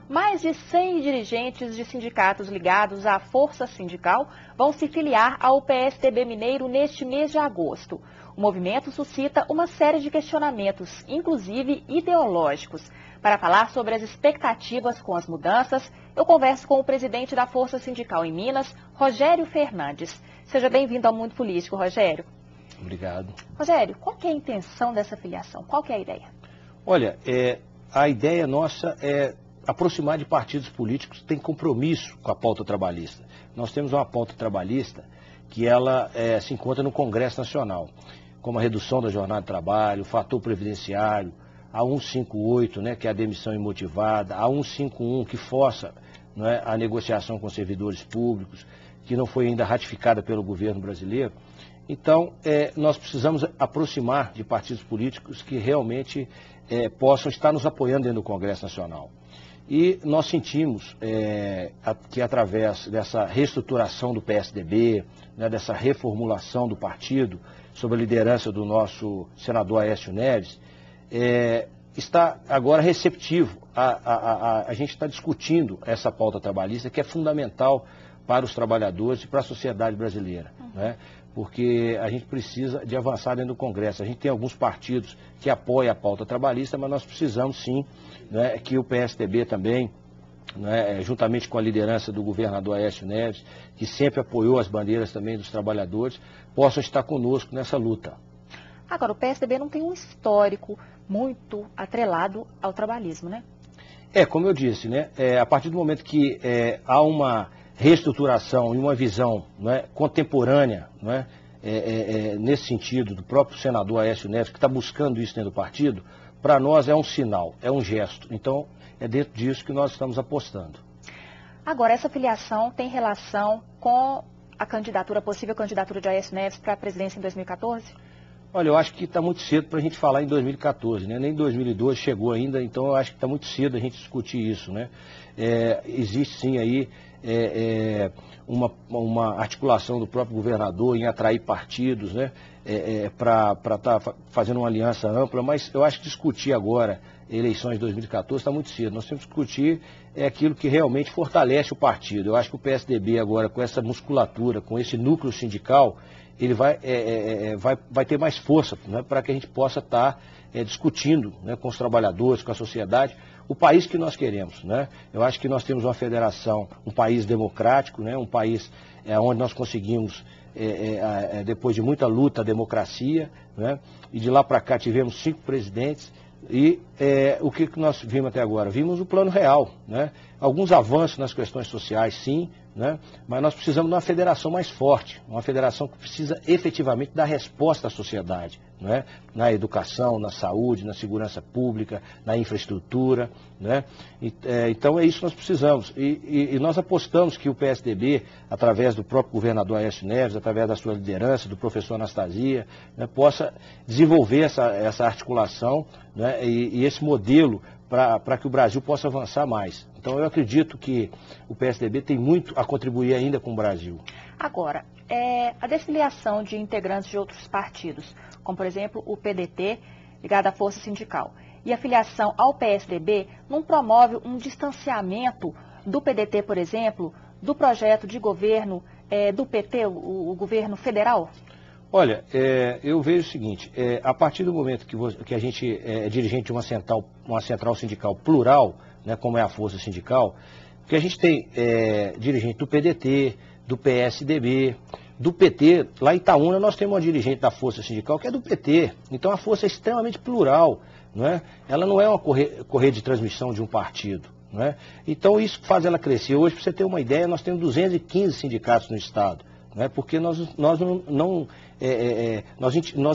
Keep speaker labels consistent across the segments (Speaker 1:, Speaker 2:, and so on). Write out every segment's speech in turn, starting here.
Speaker 1: Mais de 100 dirigentes de sindicatos ligados à Força Sindical vão se filiar ao PSDB Mineiro neste mês de agosto. O movimento suscita uma série de questionamentos, inclusive ideológicos. Para falar sobre as expectativas com as mudanças, eu converso com o presidente da Força Sindical em Minas, Rogério Fernandes. Seja bem-vindo ao Mundo Político, Rogério.
Speaker 2: Obrigado.
Speaker 1: Rogério, qual que é a intenção dessa filiação? Qual que é a ideia?
Speaker 2: Olha, a ideia nossa é aproximar de partidos políticos que têm compromisso com a pauta trabalhista. Nós temos uma pauta trabalhista que ela se encontra no Congresso Nacional, como a redução da jornada de trabalho, o fator previdenciário, a 158, né, que é a demissão imotivada, a 151, que força, né, a negociação com servidores públicos, que não foi ainda ratificada pelo governo brasileiro. Então, nós precisamos aproximar de partidos políticos que realmente possam estar nos apoiando dentro do Congresso Nacional. E nós sentimos que através dessa reestruturação do PSDB, né, dessa reformulação do partido, sob a liderança do nosso senador Aécio Neves, está agora receptivo. A gente está discutindo essa pauta trabalhista que é fundamental para os trabalhadores e para a sociedade brasileira, né? Porque a gente precisa de avançar dentro do Congresso. A gente tem alguns partidos que apoiam a pauta trabalhista, mas nós precisamos sim, né, que o PSDB também, né, juntamente com a liderança do governador Aécio Neves, que sempre apoiou as bandeiras também dos trabalhadores, possam estar conosco nessa luta.
Speaker 1: Agora, o PSDB não tem um histórico muito atrelado ao trabalhismo, né?
Speaker 2: Como eu disse, né, a partir do momento que há uma reestruturação e uma visão, né, contemporânea, né, nesse sentido, do próprio senador Aécio Neves, que está buscando isso dentro do partido, para nós é um sinal, é um gesto. Então, é dentro disso que nós estamos apostando.
Speaker 1: Agora, essa filiação tem relação com a candidatura, a possível candidatura de Aécio Neves para a presidência em 2014?
Speaker 2: Olha, eu acho que está muito cedo para a gente falar em 2014, né? Nem 2012 chegou ainda, então eu acho que está muito cedo a gente discutir isso, né? Existe sim aí uma articulação do próprio governador em atrair partidos, né? Para estar fazendo uma aliança ampla, mas eu acho que discutir agora eleições de 2014 está muito cedo. Nós temos que discutir aquilo que realmente fortalece o partido. Eu acho que o PSDB agora, com essa musculatura, com esse núcleo sindical, ele vai ter mais força, né, para que a gente possa estar discutindo, né, com os trabalhadores, com a sociedade, o país que nós queremos, né? Eu acho que nós temos uma federação, um país democrático, né, um país onde nós conseguimos, depois de muita luta, a democracia, né, e de lá para cá tivemos 5 presidentes. E o que nós vimos até agora? Vimos o plano real, né? Alguns avanços nas questões sociais, sim, né? Mas nós precisamos de uma federação mais forte, uma federação que precisa efetivamente dar resposta à sociedade, né? Na educação, na saúde, na segurança pública, na infraestrutura, né? Então é isso que nós precisamos. E nós apostamos que o PSDB, através do próprio governador Aécio Neves, através da sua liderança, do professor Anastasia, né, possa desenvolver essa articulação, né, e esse modelo para que o Brasil possa avançar mais. Então eu acredito que o PSDB tem muito a contribuir ainda com o Brasil.
Speaker 1: Agora, a desfiliação de integrantes de outros partidos, como por exemplo o PDT, ligado à Força Sindical, e a filiação ao PSDB, não promove um distanciamento do PDT, por exemplo, do projeto de governo do PT, o governo federal?
Speaker 2: Olha, eu vejo o seguinte, a partir do momento que a gente é dirigente de uma central sindical plural, né, como é a Força Sindical, que a gente tem dirigente do PDT, do PSDB, do PT. Lá em Itaúna nós temos uma dirigente da Força Sindical que é do PT. Então a força é extremamente plural, não é? Ela não é uma correia de transmissão de um partido, não é? Então isso faz ela crescer. Hoje, para você ter uma ideia, nós temos 215 sindicatos no estado, não é? Porque nós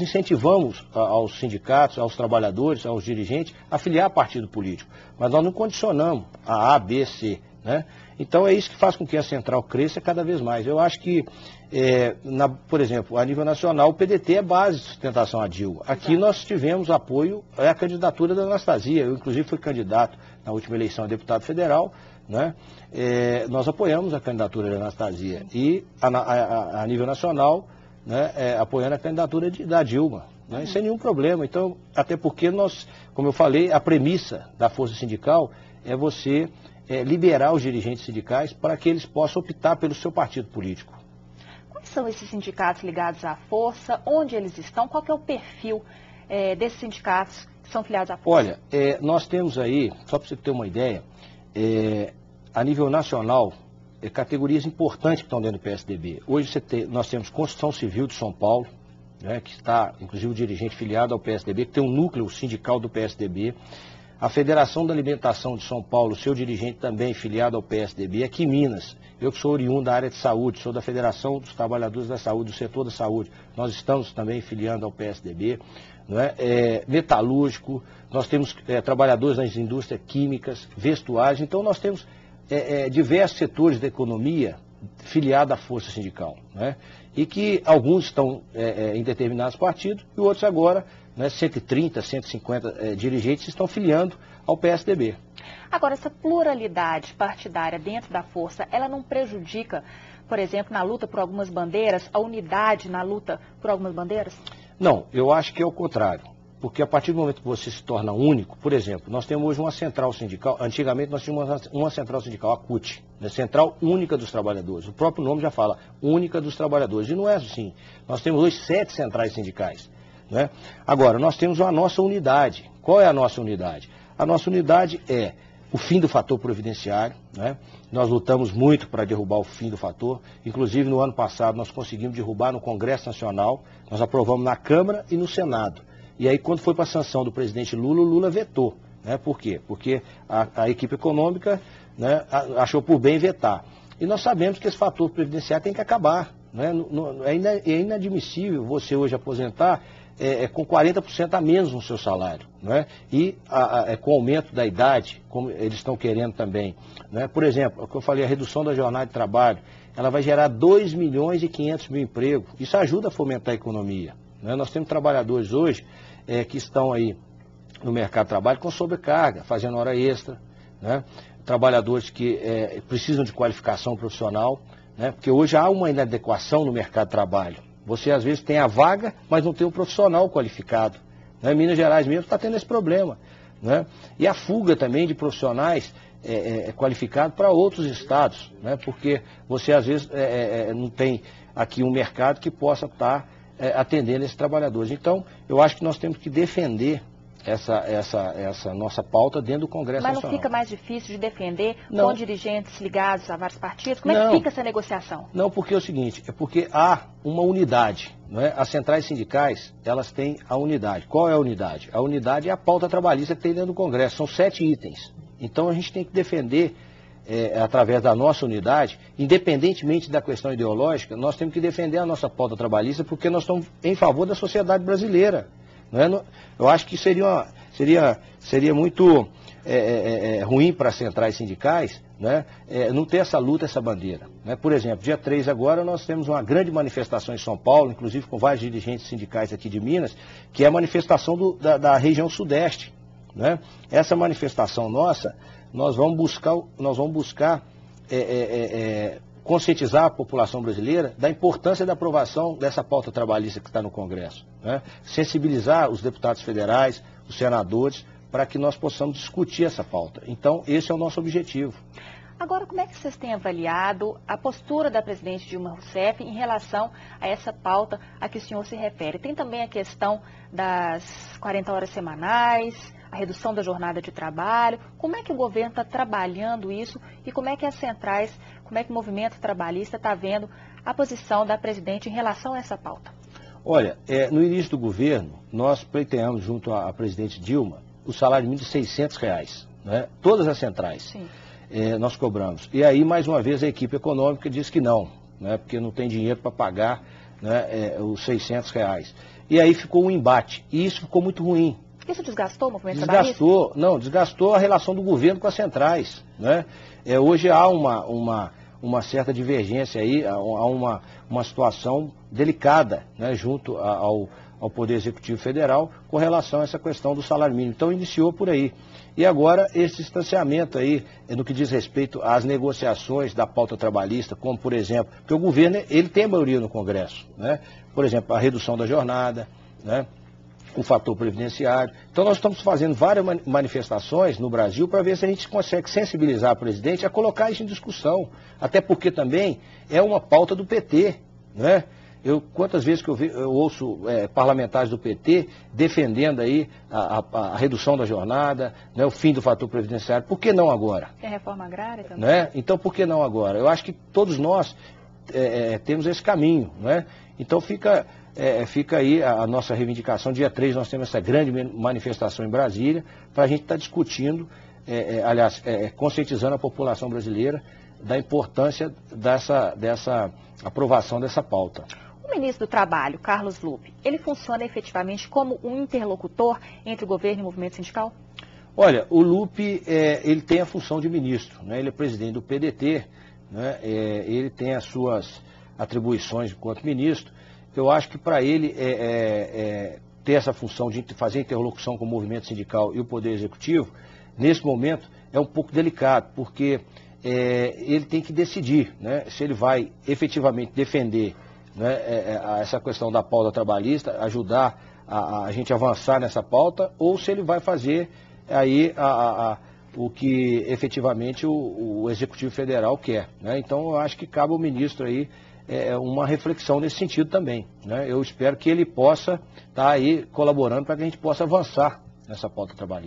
Speaker 2: incentivamos aos sindicatos, aos trabalhadores, aos dirigentes a filiar a partido político, mas nós não condicionamos a A, B, C. né? Então é isso que faz com que a central cresça cada vez mais. Eu acho que, por exemplo, a nível nacional, o PDT é base de sustentação à Dilma. Aqui nós tivemos apoio à candidatura da Anastasia. Eu, inclusive, fui candidato na última eleição a deputado federal, né? Nós apoiamos a candidatura da Anastasia. E a nível nacional, né, apoiando a candidatura da Dilma, né, sem nenhum problema. Então, até porque nós, como eu falei, a premissa da força sindical é você liberar os dirigentes sindicais para que eles possam optar pelo seu partido político.
Speaker 1: Quais são esses sindicatos ligados à força? Onde eles estão? Qual que é o perfil desses sindicatos que são filiados à força?
Speaker 2: Olha, nós temos aí, só para você ter uma ideia, a nível nacional, categorias importantes que estão dentro do PSDB. Hoje nós temos Construção Civil de São Paulo, né, que está, inclusive, o dirigente filiado ao PSDB, que tem um núcleo sindical do PSDB. A Federação da Alimentação de São Paulo, seu dirigente também filiado ao PSDB. Aqui em Minas, eu que sou oriundo da área de saúde, sou da Federação dos Trabalhadores da Saúde, do setor da saúde, nós estamos também filiando ao PSDB. Não é? Metalúrgico, nós temos trabalhadores nas indústrias químicas, vestuário, então nós temos diversos setores da economia filiados à força sindical, né? E que alguns estão em determinados partidos e outros agora, né, 130, 150 dirigentes estão filiando ao PSDB.
Speaker 1: Agora, essa pluralidade partidária dentro da força, ela não prejudica, por exemplo, na luta por algumas bandeiras, a unidade na luta por algumas bandeiras?
Speaker 2: Não, eu acho que é o contrário. Porque a partir do momento que você se torna único, por exemplo, nós temos hoje uma central sindical, antigamente nós tínhamos uma central sindical, a CUT, né, Central Única dos Trabalhadores. O próprio nome já fala, Única dos Trabalhadores. E não é assim. Nós temos hoje 7 centrais sindicais, né? Agora, nós temos a nossa unidade. Qual é a nossa unidade? A nossa unidade é o fim do fator previdenciário, né? Nós lutamos muito para derrubar o fim do fator. Inclusive, no ano passado, nós conseguimos derrubar no Congresso Nacional. Nós aprovamos na Câmara e no Senado. E aí, quando foi para a sanção do presidente Lula, o Lula vetou, né? Por quê? Porque a equipe econômica, né, achou por bem vetar. E nós sabemos que esse fator previdenciário tem que acabar, né? É inadmissível você hoje aposentar com 40% a menos no seu salário, né? E com o aumento da idade, como eles estão querendo também, né? Por exemplo, o que eu falei, a redução da jornada de trabalho, ela vai gerar 2 milhões e 500 mil empregos. Isso ajuda a fomentar a economia, né? Nós temos trabalhadores hoje que estão aí no mercado de trabalho com sobrecarga, fazendo hora extra, né? Trabalhadores que precisam de qualificação profissional, né? Porque hoje há uma inadequação no mercado de trabalho. Você às vezes tem a vaga, mas não tem um profissional qualificado, né? Minas Gerais mesmo está tendo esse problema, né? E a fuga também de profissionais qualificados para outros estados, né? Porque você às vezes não tem aqui um mercado que possa estar atendendo esses trabalhadores. Então, eu acho que nós temos que defender essa nossa pauta dentro do Congresso Nacional.
Speaker 1: Mas não fica mais difícil de defender com dirigentes ligados a vários partidos? Como é que fica essa negociação?
Speaker 2: Não, porque é o seguinte, porque há uma unidade, não é? As centrais sindicais, elas têm a unidade. Qual é a unidade? A unidade é a pauta trabalhista que tem dentro do Congresso, são 7 itens. Então, a gente tem que defender através da nossa unidade, independentemente da questão ideológica, nós temos que defender a nossa pauta trabalhista porque nós estamos em favor da sociedade brasileira. Não é? Eu acho que seria muito ruim para as centrais sindicais, né, não ter essa luta, essa bandeira, né? Por exemplo, dia 3 agora nós temos uma grande manifestação em São Paulo, inclusive com vários dirigentes sindicais aqui de Minas, que é a manifestação da região sudeste, né? Essa manifestação nossa, nós vamos buscar conscientizar a população brasileira da importância da aprovação dessa pauta trabalhista que está no Congresso, né? Sensibilizar os deputados federais, os senadores, para que nós possamos discutir essa pauta. Então, esse é o nosso objetivo.
Speaker 1: Agora, como é que vocês têm avaliado a postura da presidente Dilma Rousseff em relação a essa pauta a que o senhor se refere? Tem também a questão das 40 horas semanais, a redução da jornada de trabalho. Como é que o governo está trabalhando isso e como é que as centrais, como é que o movimento trabalhista está vendo a posição da presidente em relação a essa pauta?
Speaker 2: Olha, no início do governo, nós pleiteamos junto à presidente Dilma o salário mínimo de R$600, né? Todas as centrais.
Speaker 1: Sim.
Speaker 2: Nós cobramos. E aí, mais uma vez, a equipe econômica diz que não, né? Porque não tem dinheiro para pagar, né, os R$600. E aí ficou um embate. E isso ficou muito ruim.
Speaker 1: Isso desgastou o movimento trabalhista?
Speaker 2: Desgastou a relação do governo com as centrais, né? Hoje há uma certa divergência aí, há uma situação delicada, né, junto ao Poder Executivo Federal com relação a essa questão do salário mínimo. Então iniciou por aí. E agora esse distanciamento aí, no que diz respeito às negociações da pauta trabalhista, como por exemplo, porque o governo ele tem a maioria no Congresso, né? Por exemplo, a redução da jornada, né? O fator previdenciário. Então nós estamos fazendo várias manifestações no Brasil para ver se a gente consegue sensibilizar o presidente a colocar isso em discussão. Até porque também é uma pauta do PT, né? Quantas vezes que eu ouço parlamentares do PT defendendo aí a redução da jornada, né, o fim do fator previdenciário, por que não agora?
Speaker 1: Tem a reforma agrária também.
Speaker 2: Né? Então por que não agora? Eu acho que todos nós temos esse caminho, né? Então fica aí a nossa reivindicação. Dia 3 nós temos essa grande manifestação em Brasília para a gente estar discutindo, conscientizando a população brasileira da importância dessa aprovação dessa pauta.
Speaker 1: O ministro do Trabalho, Carlos Lupe, ele funciona efetivamente como um interlocutor entre o governo e o movimento sindical?
Speaker 2: Olha, o Lupe, ele tem a função de ministro, né? Ele é presidente do PDT, né? Ele tem as suas atribuições enquanto ministro. Eu acho que para ele ter essa função de fazer interlocução com o movimento sindical e o Poder Executivo, nesse momento é um pouco delicado, porque ele tem que decidir, né, se ele vai efetivamente defender, né, essa questão da pauta trabalhista, ajudar a gente avançar nessa pauta, ou se ele vai fazer aí o que efetivamente o Executivo Federal quer, né? Então eu acho que cabe ao ministro aí uma reflexão nesse sentido também, né? Eu espero que ele possa estar aí colaborando para que a gente possa avançar nessa pauta trabalhista.